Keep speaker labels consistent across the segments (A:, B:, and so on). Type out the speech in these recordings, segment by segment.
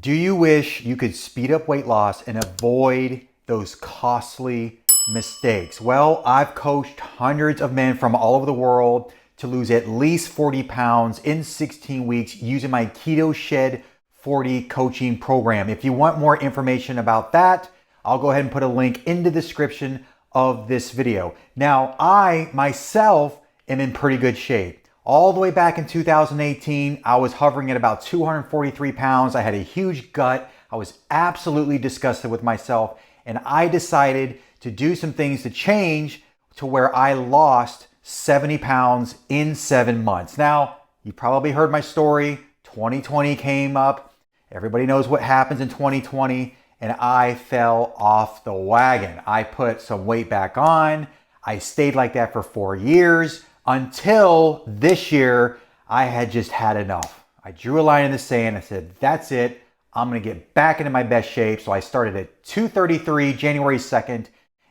A: Do you wish you could speed up weight loss and avoid those costly mistakes? Well, I've coached hundreds of men from all over the world to lose at least 40 pounds in 16 weeks using my Keto Shed 40 coaching program. If you want more information about that, I'll go ahead and put a link in the description of this video. Now, I myself am in pretty good shape. All the way back in 2018, I was hovering at about 243 pounds. I had a huge gut. I was absolutely disgusted with myself. And I decided to do some things to change to where I lost 70 pounds in 7 months. Now, you probably heard my story. 2020 came up. Everybody knows what happens in 2020. And I fell off the wagon. I put some weight back on. I stayed like that for 4 years. Until this year, I had just had enough. I drew a line in the sand. I said, that's it. I'm going to get back into my best shape. So I started at 233 January 2nd.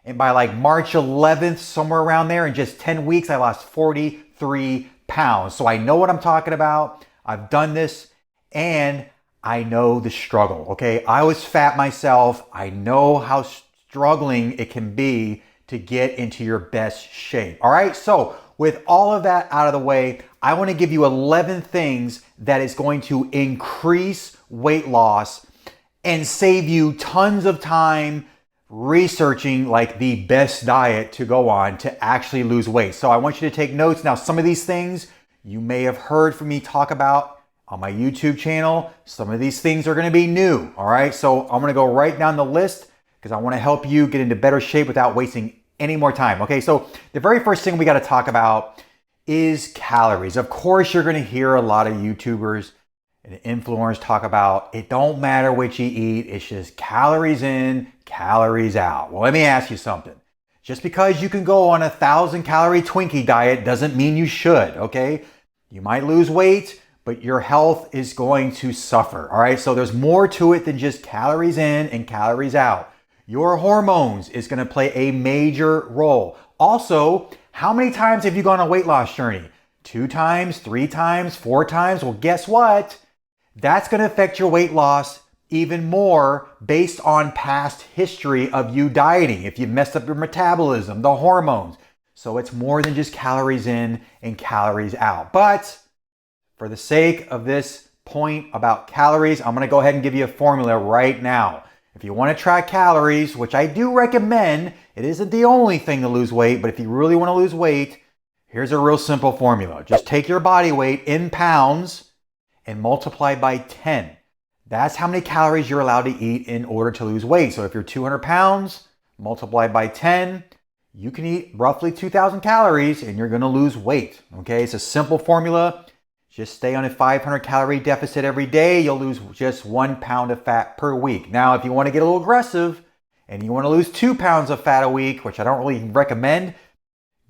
A: And by like March 11th, somewhere around there, in just 10 weeks, I lost 43 pounds. So I know what I'm talking about. I've done this and I know the struggle. Okay. I was fat myself. I know how struggling it can be to get into your best shape. All right. So with all of that out of the way, I want to give you 11 things that is going to increase weight loss and save you tons of time researching like the best diet to go on to actually lose weight. So I want you to take notes. Now, some of these things you may have heard from me talk about on my YouTube channel. Some of these things are going to be new. All right. So I'm going to go right down the list because I want to help you get into better shape without wasting any more time. Okay, so the very first thing we got to talk about is calories. Of course, you're going to hear a lot of YouTubers and influencers talk about it don't matter what you eat, it's just calories in, calories out. Well, let me ask you something. Just because you can go on a 1,000-calorie Twinkie diet doesn't mean you should, okay? You might lose weight, but your health is going to suffer, all right? So there's more to it than just calories in and calories out. Your hormones is going to play a major role. Also, how many times have you gone on a weight loss journey? 2 times, 3 times, 4 times? Well, guess what? That's going to affect your weight loss even more based on past history of you dieting. If you've messed up your metabolism, the hormones. So it's more than just calories in and calories out. But for the sake of this point about calories, I'm going to go ahead and give you a formula right now. If you want to track calories, which I do recommend, it isn't the only thing to lose weight, but if you really want to lose weight, here's a real simple formula. Just take your body weight in pounds and multiply by 10. That's how many calories you're allowed to eat in order to lose weight. So if you're 200 pounds, multiply by 10, you can eat roughly 2,000 calories and you're going to lose weight. Okay, it's a simple formula. Just stay on a 500 calorie deficit every day. You'll lose just 1 pound of fat per week. Now, if you want to get a little aggressive and you want to lose 2 pounds of fat a week, which I don't really recommend,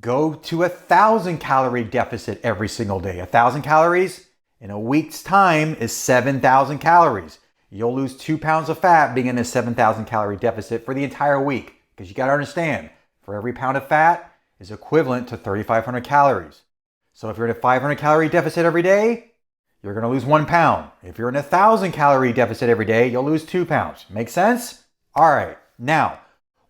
A: go to 1,000 calorie deficit every single day. 1,000 calories in a week's time is 7,000 calories. You'll lose 2 pounds of fat being in a 7,000 calorie deficit for the entire week. Because you got to understand, for every pound of fat is equivalent to 3,500 calories. So if you're in a 500 calorie deficit every day, you're going to lose 1 pound. If you're in a 1,000 calorie deficit every day, you'll lose 2 pounds. Make sense? All right. Now,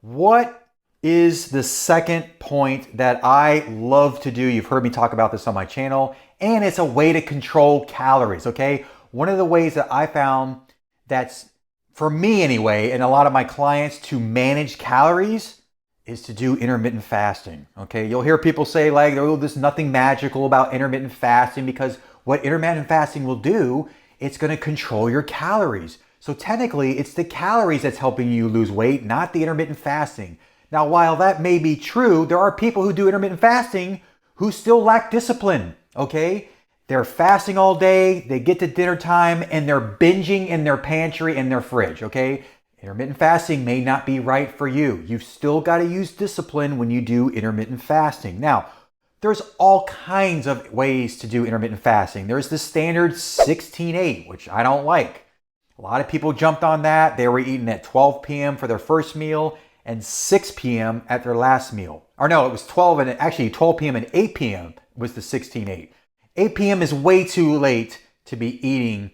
A: what is the second point that I love to do? You've heard me talk about this on my channel, and it's a way to control calories, okay? One of the ways that I found that's, for me anyway, and a lot of my clients to manage calories is to do intermittent fasting, okay? You'll hear people say like, oh, there's nothing magical about intermittent fasting because what intermittent fasting will do, it's gonna control your calories. So technically, it's the calories that's helping you lose weight, not the intermittent fasting. Now, while that may be true, there are people who do intermittent fasting who still lack discipline, okay? They're fasting all day, they get to dinner time, and they're binging in their pantry and their fridge, okay? Intermittent fasting may not be right for you. You've still got to use discipline when you do intermittent fasting. Now, there's all kinds of ways to do intermittent fasting. There's the standard 16-8, which I don't like. A lot of people jumped on that. They were eating at 12 p.m. for their first meal and 6 p.m. at their last meal. Or no, it was 12 p.m. and 8 p.m. was the 16-8. 8 p.m. is way too late to be eating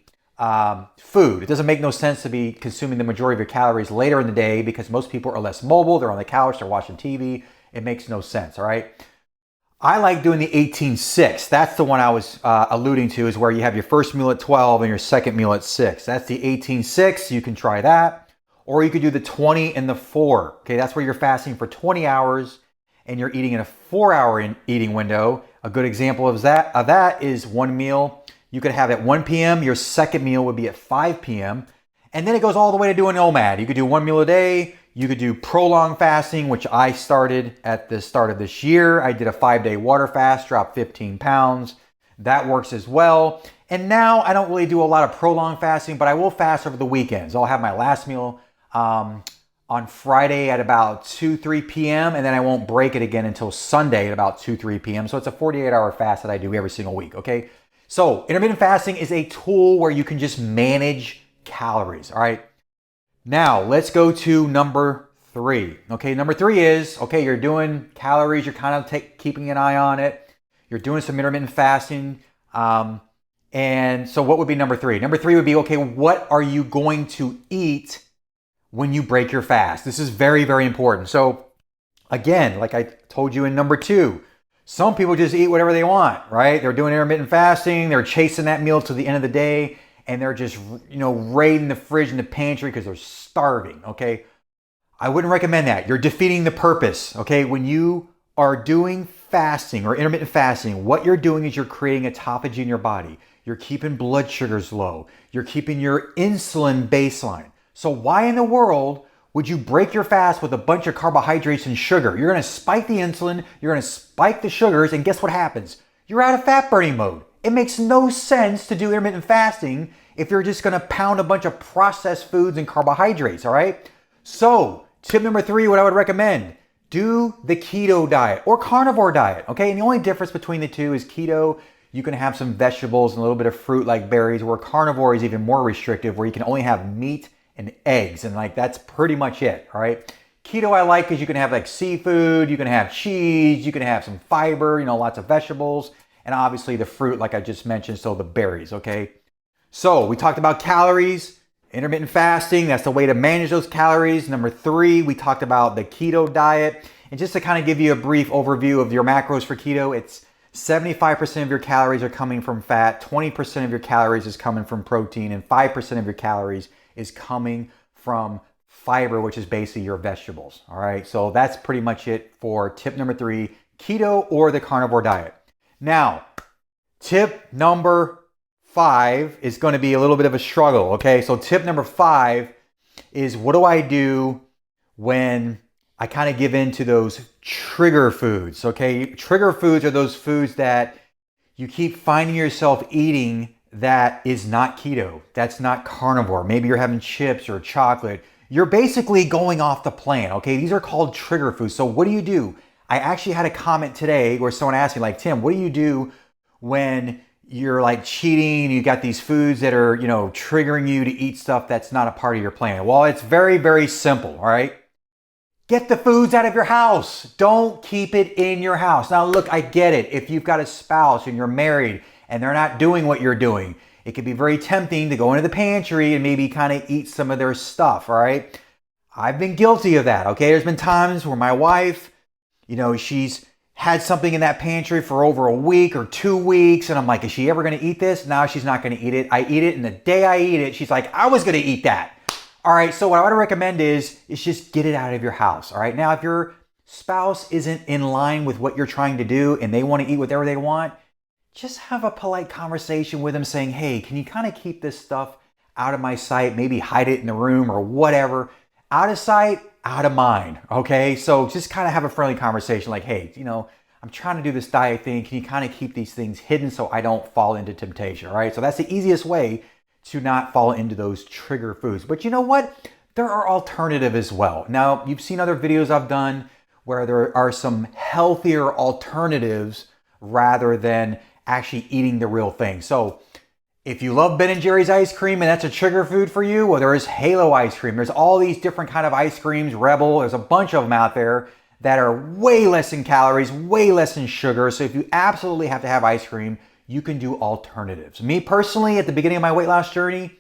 A: food. It doesn't make no sense to be consuming the majority of your calories later in the day because most people are less mobile. They're on the couch, they're watching TV. It makes no sense, all right? I like doing the 18-6. That's the one I was alluding to, is where you have your first meal at 12 and your second meal at 6. That's the 18-6. You can try that. Or you could do the 20 and the 4. Okay, that's where you're fasting for 20 hours and you're eating in a 4-hour eating window. A good example of that is one meal you could have at 1 p.m. Your second meal would be at 5 p.m. And then it goes all the way to doing nomad. You could do one meal a day. You could do prolonged fasting, which I started at the start of this year. I did a 5-day water fast, dropped 15 pounds. That works as well. And now I don't really do a lot of prolonged fasting, but I will fast over the weekends. I'll have my last meal on Friday at about 2-3 p.m. and then I won't break it again until Sunday at about 2-3 p.m. So it's a 48-hour fast that I do every single week, okay? So intermittent fasting is a tool where you can just manage calories, all right? Now, let's go to number 3. Okay, number 3 is, okay, you're doing calories, you're kind of keeping an eye on it. You're doing some intermittent fasting. And so what would be number 3? Number 3 would be, okay, what are you going to eat when you break your fast? This is very, very important. So again, like I told you in number 2, some people just eat whatever they want, right? They're doing intermittent fasting. They're chasing that meal to the end of the day. And they're just, raiding the fridge and the pantry because they're starving, okay? I wouldn't recommend that. You're defeating the purpose, okay? When you are doing fasting or intermittent fasting, what you're doing is you're creating autophagy in your body. You're keeping blood sugars low. You're keeping your insulin baseline. So why in the world would you break your fast with a bunch of carbohydrates and sugar? You're gonna spike the insulin, you're gonna spike the sugars, and guess what happens? You're out of fat burning mode. It makes no sense to do intermittent fasting if you're just gonna pound a bunch of processed foods and carbohydrates, all right? So, tip number 3, what I would recommend, do the keto diet or carnivore diet, okay? And the only difference between the two is keto, you can have some vegetables and a little bit of fruit like berries, where carnivore is even more restrictive, where you can only have meat and eggs, and that's pretty much it, all right? Keto I like because you can have like seafood, you can have cheese, you can have some fiber, lots of vegetables, and obviously the fruit, like I just mentioned, so the berries, okay? So we talked about calories, intermittent fasting, that's the way to manage those calories. Number 3, we talked about the keto diet. And just to kind of give you a brief overview of your macros for keto, it's 75% of your calories are coming from fat, 20% of your calories is coming from protein, and 5% of your calories is coming from fiber, which is basically your vegetables, all right? So that's pretty much it for tip number 3, keto or the carnivore diet. Now, tip number 5 is going to be a little bit of a struggle, okay? So tip number 5 is, what do I do when I kind of give in to those trigger foods, okay? Trigger foods are those foods that you keep finding yourself eating that is not keto, that's not carnivore. Maybe you're having chips or chocolate. You're basically going off the plan, okay? These are called trigger foods. So what do? I actually had a comment today where someone asked me, like, Tim, what do you do when you're like cheating, you got these foods that are, triggering you to eat stuff that's not a part of your plan? Well, it's very, very simple, all right? Get the foods out of your house. Don't keep it in your house. Now, look, I get it. If you've got a spouse and you're married and they're not doing what you're doing, it can be very tempting to go into the pantry and maybe kind of eat some of their stuff, all right? I've been guilty of that, okay? There's been times where my wife, she's had something in that pantry for over a week or 2 weeks, and I'm like, is she ever gonna eat this? No, she's not gonna eat it. I eat it, and the day I eat it, she's like, I was gonna eat that. All right, so what I would recommend is just get it out of your house, all right? Now, if your spouse isn't in line with what you're trying to do and they wanna eat whatever they want, just have a polite conversation with them saying, hey, can you kind of keep this stuff out of my sight? Maybe hide it in the room or whatever. Out of sight, out of mind, okay? So just kind of have a friendly conversation like, hey, I'm trying to do this diet thing. Can you kind of keep these things hidden so I don't fall into temptation, all right? So that's the easiest way to not fall into those trigger foods. But you know what? There are alternatives as well. Now, you've seen other videos I've done where there are some healthier alternatives rather than actually eating the real thing. So if you love Ben & Jerry's ice cream and that's a trigger food for you, well, there is Halo ice cream. There's all these different kind of ice creams, Rebel, there's a bunch of them out there that are way less in calories, way less in sugar. So if you absolutely have to have ice cream, you can do alternatives. Me personally, at the beginning of my weight loss journey,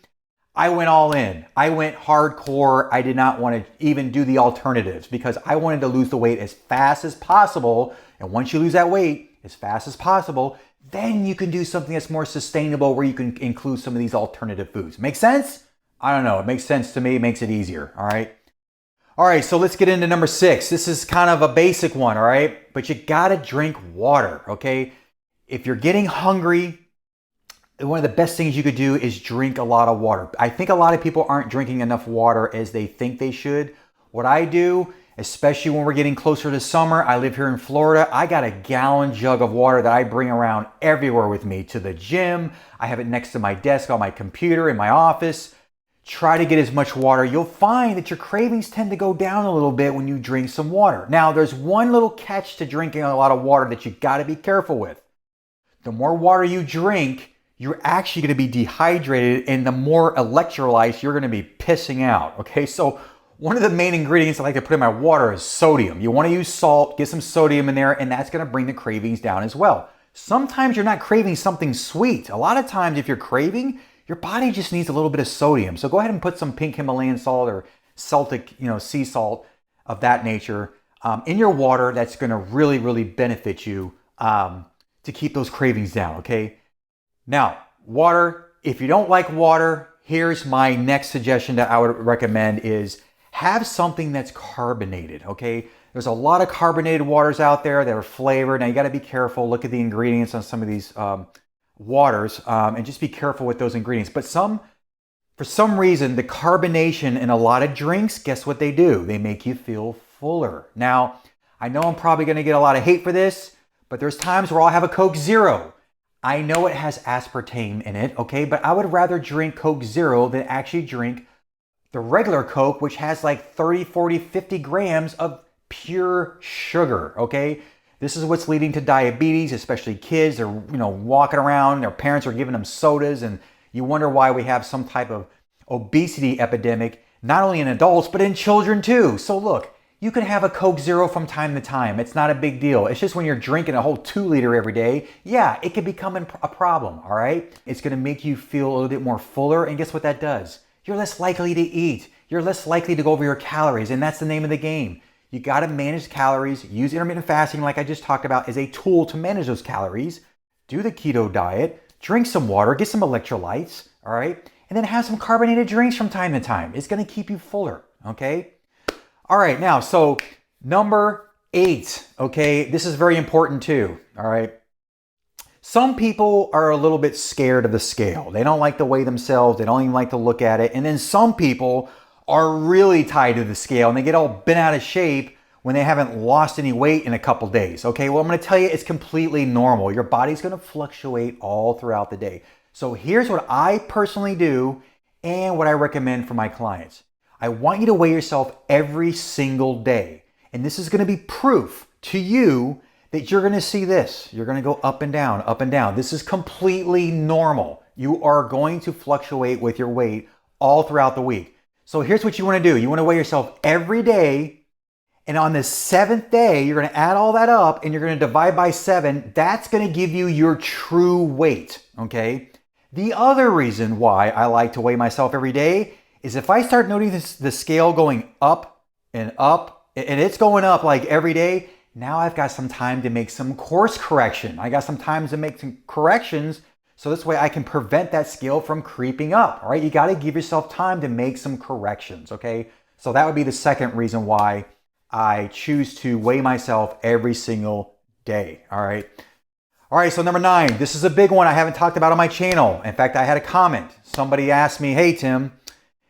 A: I went all in. I went hardcore. I did not want to even do the alternatives because I wanted to lose the weight as fast as possible. And once you lose that weight as fast as possible, then you can do something that's more sustainable where you can include some of these alternative foods. Make sense? I don't know. It makes sense to me. It makes it easier. All right. All right. So let's get into number 6. This is kind of a basic one. All right. But you got to drink water. Okay. If you're getting hungry, one of the best things you could do is drink a lot of water. I think a lot of people aren't drinking enough water as they think they should. What I do, especially when we're getting closer to summer, I live here in Florida, I got a gallon jug of water that I bring around everywhere with me, to the gym. I have it next to my desk on my computer in my office. Try to get as much water. You'll find that your cravings tend to go down a little bit when you drink some water. Now, there's one little catch to drinking a lot of water that you got to be careful with. The more water you drink, you're actually going to be dehydrated, and the more electrolytes you're going to be pissing out. Okay, so one of the main ingredients I like to put in my water is sodium. You want to use salt, get some sodium in there, and that's going to bring the cravings down as well. Sometimes you're not craving something sweet. A lot of times if you're craving, your body just needs a little bit of sodium. So go ahead and put some pink Himalayan salt or Celtic, sea salt of that nature in your water. That's going to really, really benefit you to keep those cravings down, okay? Now, water, if you don't like water, here's my next suggestion that I would recommend is have something that's carbonated, okay? There's a lot of carbonated waters out there that are flavored. Now, you got to be careful. Look at the ingredients on some of these waters and just be careful with those ingredients. But for some reason, the carbonation in a lot of drinks, guess what they do? They make you feel fuller. Now, I know I'm probably going to get a lot of hate for this, but there's times where I'll have a Coke Zero. I know it has aspartame in it, okay? But I would rather drink Coke Zero than actually drink the regular Coke, which has like 30, 40, 50 grams of pure sugar, okay? This is what's leading to diabetes, especially kids. They're, walking around, their parents are giving them sodas, and you wonder why we have some type of obesity epidemic, not only in adults, but in children too. So look, you can have a Coke Zero from time to time. It's not a big deal. It's just when you're drinking a whole 2-liter every day, yeah, it can become a problem, all right? It's gonna make you feel a little bit more fuller, and guess what that does? You're less likely to eat. You're less likely to go over your calories, and that's the name of the game. You gotta manage calories, use intermittent fasting like I just talked about as a tool to manage those calories, do the keto diet, drink some water, get some electrolytes, all right? And then have some carbonated drinks from time to time. It's gonna keep you fuller, okay? All right, now, so number 8, okay? This is very important too, all right? Some people are a little bit scared of the scale. They don't like to weigh themselves. They don't even like to look at it. And then some people are really tied to the scale and they get all bent out of shape when they haven't lost any weight in a couple days, okay? Well, I'm gonna tell you, it's completely normal. Your body's gonna fluctuate all throughout the day. So here's what I personally do and what I recommend for my clients. I want you to weigh yourself every single day. And this is going to be proof to you that you're going to see this. You're going to go up and down, up and down. This is completely normal. You are going to fluctuate with your weight all throughout the week. So here's what you want to do. You want to weigh yourself every day. And on the 7th day, you're going to add all that up and you're going to divide by 7. That's going to give you your true weight, okay? The other reason why I like to weigh myself every day is if I start noticing the scale going up, and it's going up like every day, now I've got some time to make some course correction. I got some time to make some corrections so this way I can prevent that scale from creeping up, all right? You got to give yourself time to make some corrections, okay? So that would be the second reason why I choose to weigh myself every single day, all right? All right, so number 9, this is a big one I haven't talked about on my channel. In fact, I had a comment. Somebody asked me, hey, Tim,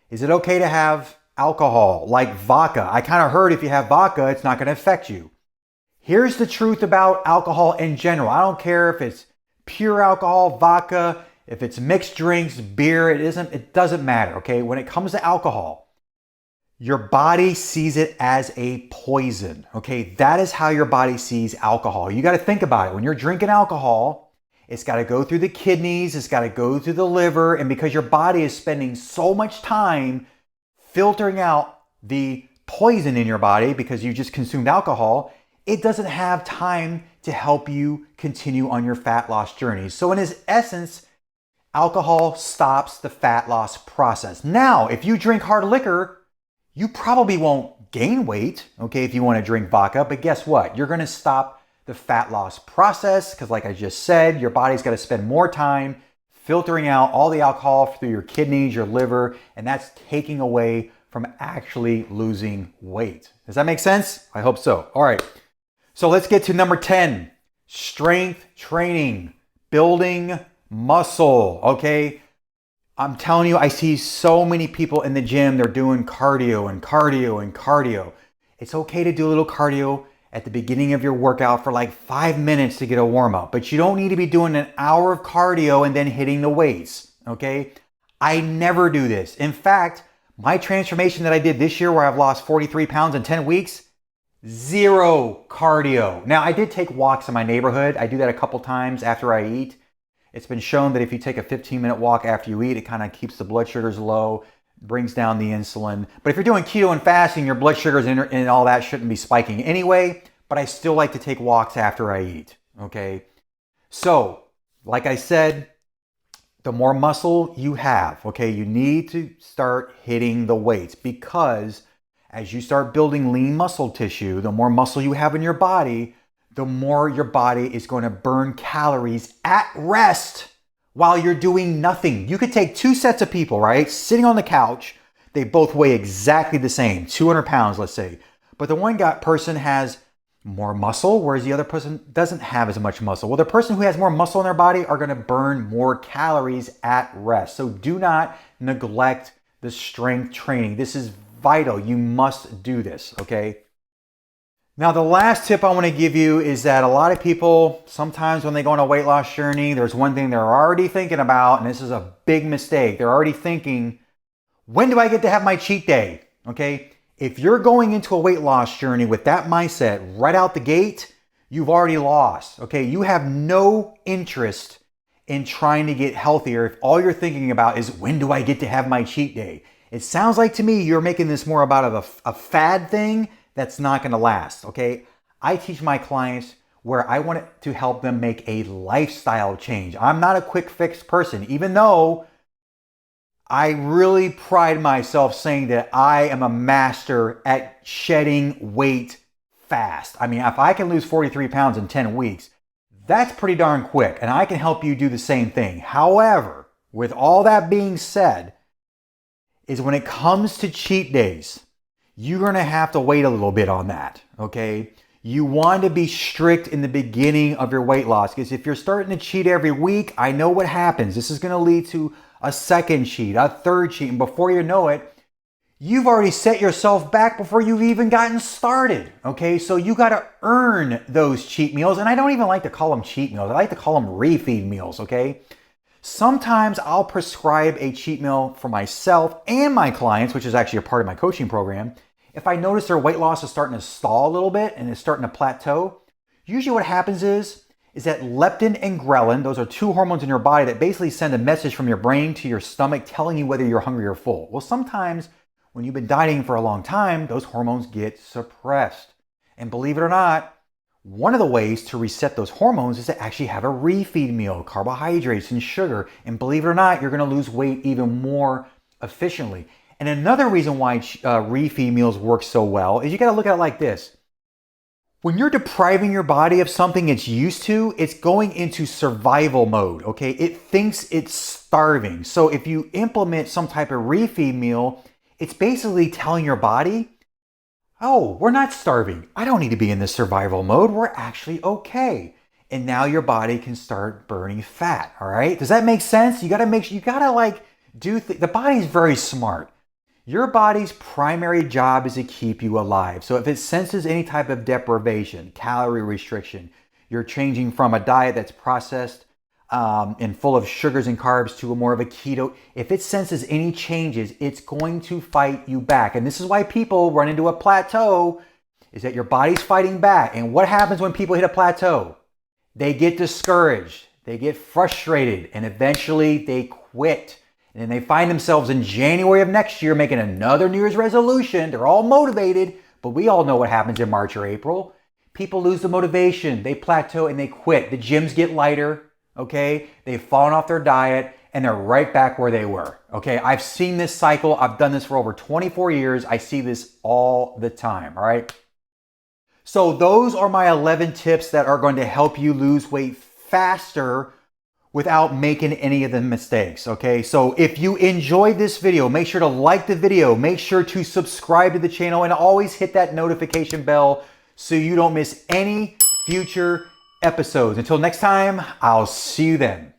A: is it okay to have alcohol like vodka? I kind of heard if you have vodka, it's not going to affect you. Here's the truth about alcohol in general. I don't care if it's pure alcohol, vodka, if it's mixed drinks, beer, it doesn't matter, okay? When it comes to alcohol, your body sees it as a poison, okay? That is how your body sees alcohol. You got to think about it. When you're drinking alcohol, it's got to go through the kidneys, it's got to go through the liver, and because your body is spending so much time filtering out the poison in your body because you just consumed alcohol, it doesn't have time to help you continue on your fat loss journey. So in its essence, alcohol stops the fat loss process. Now, if you drink hard liquor, you probably won't gain weight, okay, if you want to drink vodka, but guess what? You're going to stop the fat loss process because like I just said, your body's got to spend more time filtering out all the alcohol through your kidneys, your liver, and that's taking away from actually losing weight. Does that make sense? I hope so. All right. So let's get to number 10, strength training, building muscle, okay? I'm telling you, I see so many people in the gym, they're doing cardio and cardio and cardio. It's okay to do a little cardio at the beginning of your workout for like 5 minutes to get a warm up, but you don't need to be doing an hour of cardio and then hitting the weights, okay? I never do this. In fact, my transformation that I did this year where I've lost 43 pounds in 10 weeks, zero cardio. Now, I did take walks in my neighborhood. I do that a couple times after I eat. It's been shown that if you take a 15-minute walk after you eat, it kind of keeps the blood sugars low, brings down the insulin. But if you're doing keto and fasting, your blood sugars and all that shouldn't be spiking anyway, but I still like to take walks after I eat, okay? So, like I said, the more muscle you have, okay, you need to start hitting the weights because as you start building lean muscle tissue, the more muscle you have in your body, the more your body is going to burn calories at rest while you're doing nothing. You could take 2 sets of people, right? Sitting on the couch. They both weigh exactly the same, 200 pounds, let's say. But the one person has more muscle, whereas the other person doesn't have as much muscle. Well, the person who has more muscle in their body are going to burn more calories at rest. So do not neglect the strength training. This is vital. You must do this, okay? Now, the last tip I want to give you is that a lot of people, sometimes when they go on a weight loss journey, there's one thing they're already thinking about, and this is a big mistake. They're already thinking, when do I get to have my cheat day? Okay? If you're going into a weight loss journey with that mindset right out the gate, you've already lost, okay? You have no interest in trying to get healthier if all you're thinking about is, when do I get to have my cheat day? It sounds like to me you're making this more about a fad thing that's not going to last, okay? I teach my clients where I want to help them make a lifestyle change. I'm not a quick fix person, even though I really pride myself saying that I am a master at shedding weight fast. I mean, if I can lose 43 pounds in 10 weeks, that's pretty darn quick, and I can help you do the same thing. However, with all that being said, is when it comes to cheat days, you're going to have to wait a little bit on that, okay? You want to be strict in the beginning of your weight loss because if you're starting to cheat every week, I know what happens. This is going to lead to a second cheat, a third cheat, and before you know it, you've already set yourself back before you've even gotten started, okay? So you got to earn those cheat meals, and I don't even like to call them cheat meals. I like to call them refeed meals, okay? Sometimes I'll prescribe a cheat meal for myself and my clients, which is actually a part of my coaching program. If I notice their weight loss is starting to stall a little bit and it's starting to plateau, usually what happens is that leptin and ghrelin, those are 2 hormones in your body that basically send a message from your brain to your stomach telling you whether you're hungry or full. Well, sometimes when you've been dieting for a long time, those hormones get suppressed. And believe it or not, one of the ways to reset those hormones is to actually have a refeed meal, carbohydrates and sugar. And believe it or not, you're going to lose weight even more efficiently. And another reason why refeed meals work so well is you got to look at it like this. When you're depriving your body of something it's used to, it's going into survival mode, okay? It thinks it's starving. So if you implement some type of refeed meal, it's basically telling your body, oh, we're not starving. I don't need to be in this survival mode. We're actually okay. And now your body can start burning fat, all right? Does that make sense? You gotta the body's very smart. Your body's primary job is to keep you alive. So if it senses any type of deprivation, calorie restriction, you're changing from a diet that's processed and full of sugars and carbs to a more of a keto, if it senses any changes, it's going to fight you back. And this is why people run into a plateau, is that your body's fighting back. And what happens when people hit a plateau? They get discouraged, they get frustrated, and eventually they quit. And then they find themselves in January of next year making another New Year's resolution. They're all motivated, but we all know what happens in March or April. people lose the motivation, they plateau and they quit. The gyms get lighter, okay? They've fallen off their diet and they're right back where they were, okay? I've seen this cycle. I've done this for over 24 years. I see this all the time, all right? So those are my 11 tips that are going to help you lose weight faster without making any of the mistakes, okay? So if you enjoyed this video, make sure to like the video, make sure to subscribe to the channel, and always hit that notification bell so you don't miss any future episodes. Until next time, I'll see you then.